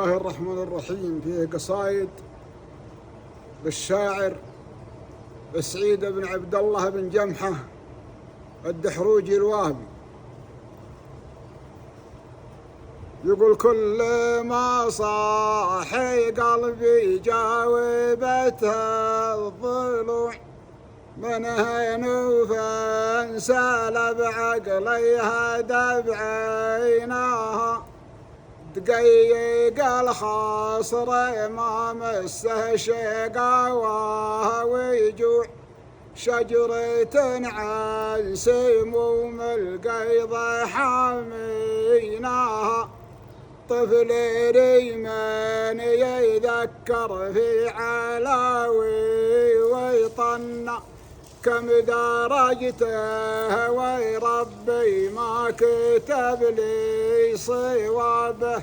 الله الرحمن الرحيم. فيه قصايد بالشاعر سعيد بن عبد الله بن جمحة الدحروجي الوهبي. يقول كل ما صاحي قلبي جاوبتها الضلوع، من هنوف سلب عقليها دبعيناها، دقيق الخاصر ما مسه شقاوة ويجوع، شجرة عن سموم القيض حاميناها، طفل ريمان يذكر في علاوي ويطنى، كم درجته ويربي ما كتب لي صوابه،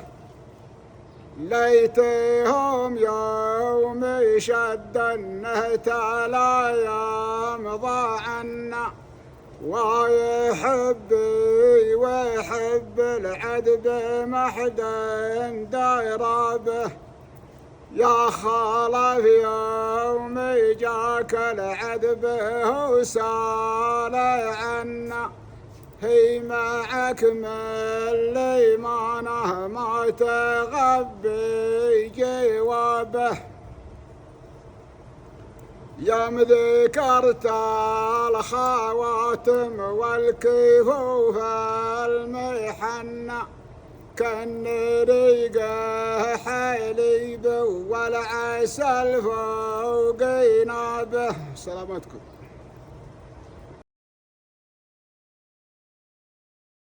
ليتهم يوم شد النهت على يمضى عنا، ويحب العذب محدا داير به، يا خالف يوم جاك العذب وسال عنا، هي معك من الإيمانه ما تغبي جوابه، يوم ذكرت الخواتم والكفوف المحنة، كان ريقه حليب والعسل فوق نابه. سلامتكم.